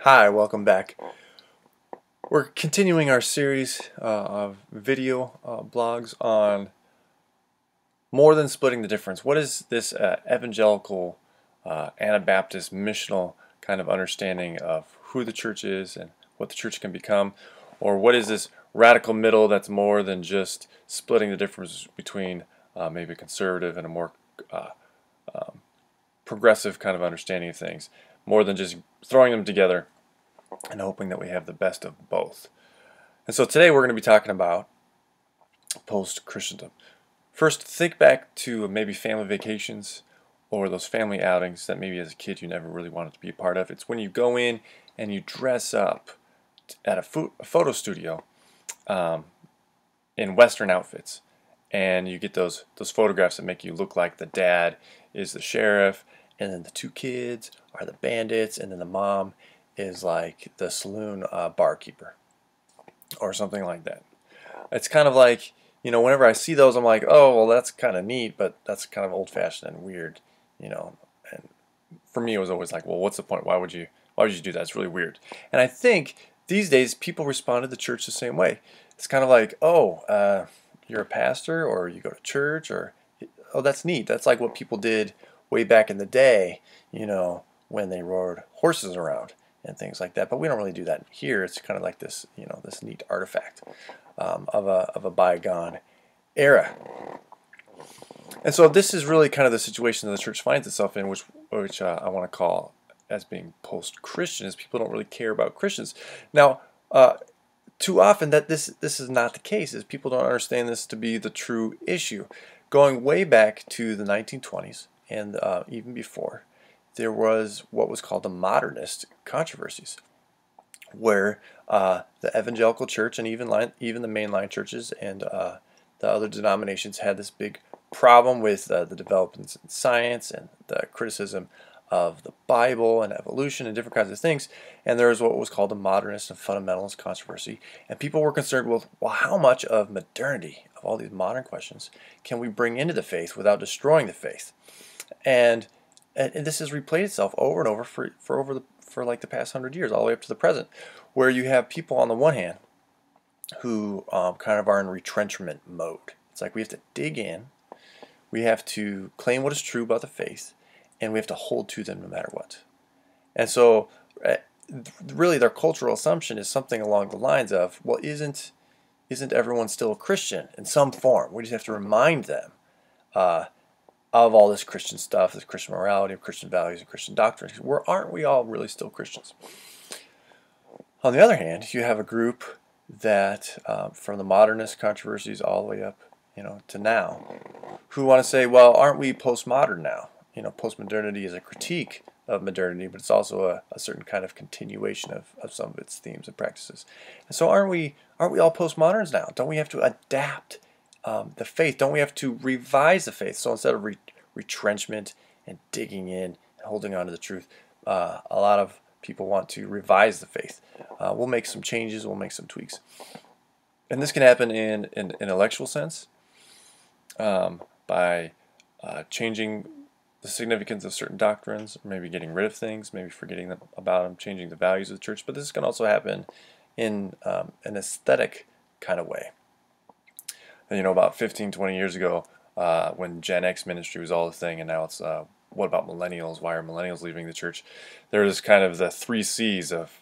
Hi, welcome back. We're continuing our series of video blogs on more than splitting the difference. What is this evangelical, Anabaptist, missional kind of understanding of who the church is and what the church can become? Or what is this radical middle that's more than just splitting the difference between maybe a conservative and a more progressive kind of understanding of things, more than just throwing them together and hoping that we have the best of both. And so today we're going to be talking about post-Christendom. First, think back to maybe family vacations or those family outings that maybe as a kid you never really wanted to be a part of. It's when you go in and you dress up at a photo studio in Western outfits, and you get those photographs that make you look like the dad is the sheriff, and then the two kids are the bandits, and then the mom is like the saloon barkeeper or something like that. It's kind of like, whenever I see those, I'm like, oh, well, that's kind of neat, but that's kind of old-fashioned and weird, And for me, it was always like, well, what's the point? Why would you do that? It's really weird. And I think these days people respond to the church the same way. It's kind of like, oh, you're a pastor, or you go to church, or oh, that's neat. That's like what people did way back in the day, when they rode horses around and things like that. But we don't really do that here. It's kind of like this, this neat artifact of a bygone era. And so this is really kind of the situation that the church finds itself in, which I want to call as being post-Christian, is people don't really care about Christians. Now, too often that this is not the case, is people don't understand this to be the true issue. Going way back to the 1920s and even before, there was what was called the modernist controversies, where the evangelical church and even the mainline churches and the other denominations had this big problem with the developments in science and the criticism of the Bible and evolution and different kinds of things. And there was what was called the modernist and fundamentalist controversy. And people were concerned with, well, how much of modernity, of all these modern questions, can we bring into the faith without destroying the faith? And this has replayed itself over and over for like the past 100 years, all the way up to the present, where you have people on the one hand who kind of are in retrenchment mode. It's like we have to dig in, we have to claim what is true about the faith, and we have to hold to them no matter what. And so really their cultural assumption is something along the lines of, well, isn't everyone still a Christian in some form? We just have to remind them of all this Christian stuff, this Christian morality, Christian values, and Christian doctrine. Aren't we all really still Christians? On the other hand, you have a group that, from the modernist controversies all the way up, to now, who want to say, well, aren't we postmodern now? Postmodernity is a critique of modernity, but it's also a certain kind of continuation of some of its themes and practices. And so aren't we all postmoderns now? Don't we have to adapt the faith? Don't we have to revise the faith? So instead of retrenchment and digging in and holding on to the truth, a lot of people want to revise the faith. We'll make some changes, we'll make some tweaks. And this can happen in an intellectual sense, by changing the significance of certain doctrines, maybe getting rid of things, maybe forgetting about them, changing the values of the church. But this can also happen in an aesthetic kind of way. And, about 15, 20 years ago, when Gen X ministry was all the thing, and now it's what about millennials? Why are millennials leaving the church? There's kind of the 3 C's of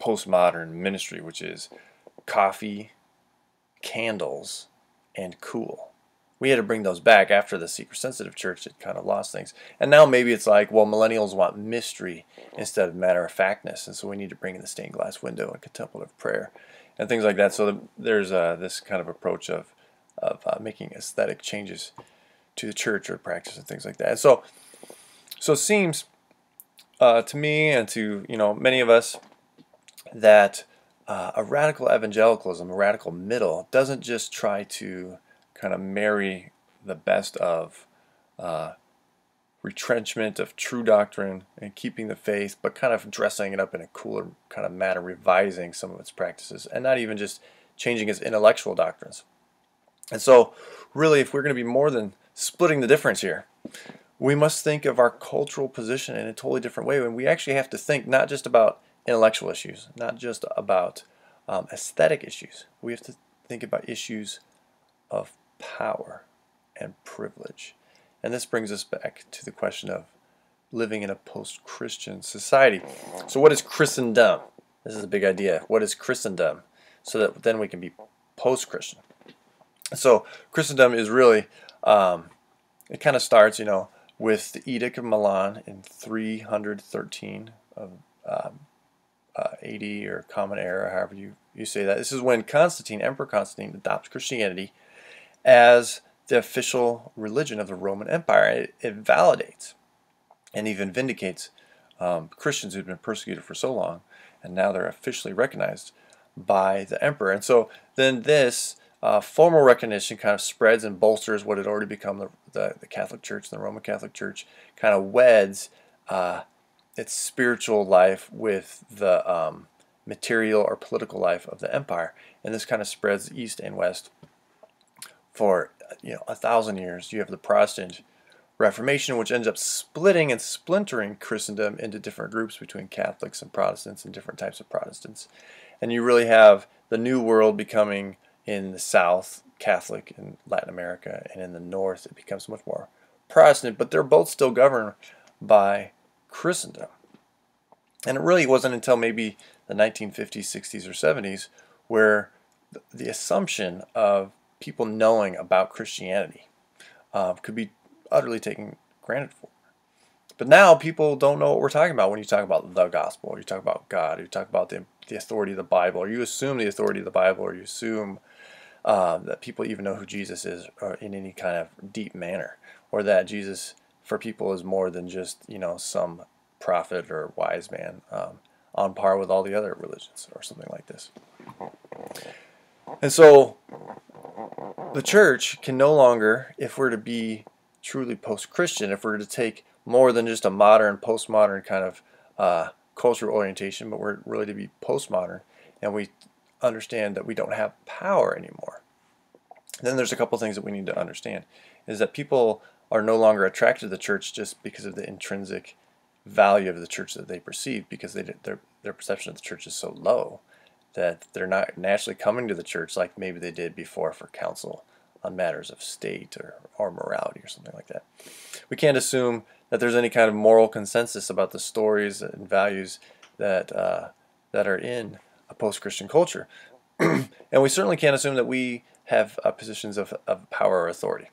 postmodern ministry, which is coffee, candles, and cool. We had to bring those back after the seeker-sensitive church had kind of lost things. And now maybe it's like, well, millennials want mystery instead of matter-of-factness, and so we need to bring in the stained glass window and contemplative prayer and things like that. So there's this kind of approach of making aesthetic changes to the church or practice and things like that. And so it seems to me and to many of us that a radical evangelicalism, a radical middle, doesn't just try to kind of marry the best of retrenchment of true doctrine and keeping the faith, but kind of dressing it up in a cooler kind of manner, revising some of its practices, and not even just changing its intellectual doctrines. And so really, if we're going to be more than splitting the difference here, we must think of our cultural position in a totally different way. And we actually have to think not just about intellectual issues, not just about aesthetic issues. We have to think about issues of power and privilege. And this brings us back to the question of living in a post-Christian society. So what is Christendom? This is a big idea. What is Christendom? So that then we can be post-Christian. So Christendom is really, it kind of starts, with the Edict of Milan in 313 of AD or Common Era, however you say that. This is when Emperor Constantine, adopts Christianity as the official religion of the Roman Empire. It validates and even vindicates Christians who've been persecuted for so long, and now they're officially recognized by the emperor. And so then this formal recognition kind of spreads and bolsters what had already become the Catholic Church, the Roman Catholic Church, kind of weds its spiritual life with the material or political life of the empire. And this kind of spreads east and west for 1,000 years. You have the Protestant Reformation, which ends up splitting and splintering Christendom into different groups between Catholics and Protestants and different types of Protestants. And you really have the New World becoming, in the South, Catholic in Latin America, and in the North it becomes much more Protestant, but they're both still governed by Christendom. And it really wasn't until maybe the 1950s, 60s, or 70s where the assumption of people knowing about Christianity could be utterly taken granted for. But now people don't know what we're talking about when you talk about the gospel, or you talk about God, or you talk about the authority of the Bible, or you assume the authority of the Bible, or you assume that people even know who Jesus is in any kind of deep manner, or that Jesus for people is more than just some prophet or wise man on par with all the other religions or something like this. And so the church can no longer, if we're to be truly post-Christian, if we're to take more than just a modern, postmodern kind of cultural orientation, but we're really to be postmodern, and we understand that we don't have power anymore. Then there's a couple things that we need to understand, is that people are no longer attracted to the church just because of the intrinsic value of the church that they perceive, because their perception of the church is so low that they're not naturally coming to the church like maybe they did before for counsel on matters of state or morality or something like that. We can't assume that there's any kind of moral consensus about the stories and values that are in a post-Christian culture. And we certainly can't assume that we have positions of power or authority.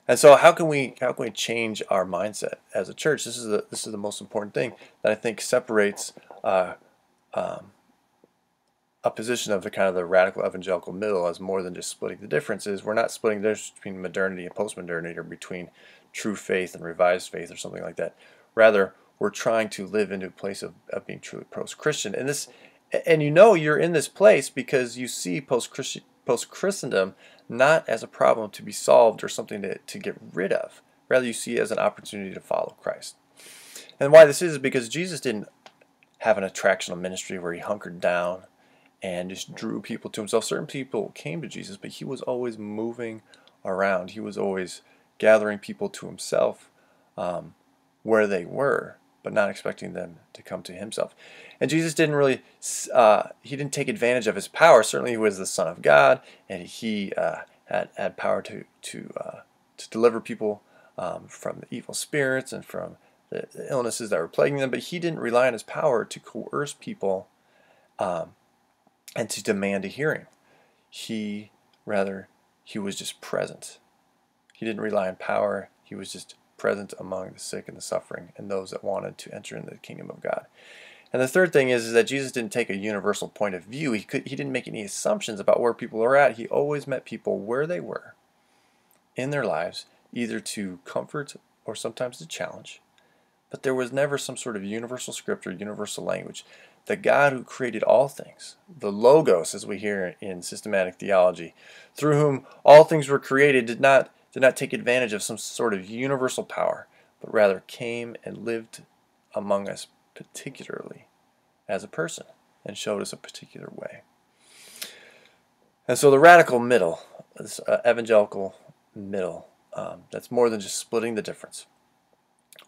And so how can we change our mindset as a church? This is the most important thing that I think separates a position of the kind of the radical evangelical middle as more than just splitting the differences. We're not splitting the difference between modernity and postmodernity, or between true faith and revised faith, or something like that. Rather, we're trying to live into a place of being truly post-Christian. And you're in this place because you see post-Christendom not as a problem to be solved or something to get rid of. Rather, you see it as an opportunity to follow Christ. And why this is because Jesus didn't have an attractional ministry where he hunkered down and just drew people to himself. Certain people came to Jesus, but he was always moving around. He was always gathering people to himself where they were, but not expecting them to come to himself. And Jesus didn't really, he didn't take advantage of his power. Certainly he was the Son of God, and he had power to deliver people from the evil spirits and from the illnesses that were plaguing them, but he didn't rely on his power to coerce people and to demand a hearing. He was just present. He didn't rely on power. He was just present among the sick and the suffering and those that wanted to enter into the kingdom of God. And the third thing is that Jesus didn't take a universal point of view. He didn't make any assumptions about where people are at. He always met people where they were in their lives, either to comfort or sometimes to challenge. But there was never some sort of universal script or universal language. The God who created all things, the Logos, as we hear in systematic theology, through whom all things were created, did not take advantage of some sort of universal power, but rather came and lived among us particularly as a person and showed us a particular way. And so the radical middle, this evangelical middle, that's more than just splitting the difference,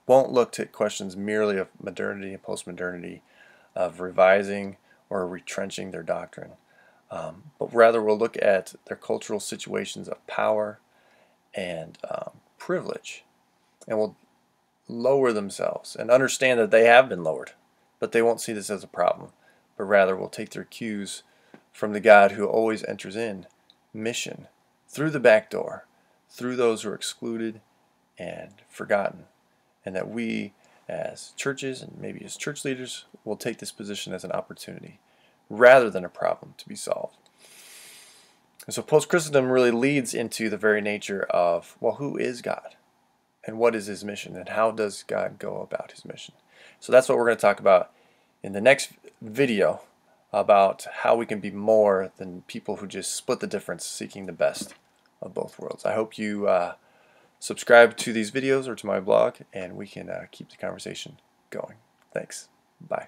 won't look to questions merely of modernity and postmodernity of revising or retrenching their doctrine. But rather we'll look at their cultural situations of power and privilege, and will lower themselves and understand that they have been lowered, but they won't see this as a problem, but rather will take their cues from the God who always enters in mission through the back door, through those who are excluded and forgotten, and that we as churches and maybe as church leaders will take this position as an opportunity rather than a problem to be solved. And so post-Christendom really leads into the very nature of, well, who is God? And what is his mission? And how does God go about his mission? So that's what we're going to talk about in the next video, about how we can be more than people who just split the difference, seeking the best of both worlds. I hope you subscribe to these videos or to my blog, and we can keep the conversation going. Thanks. Bye.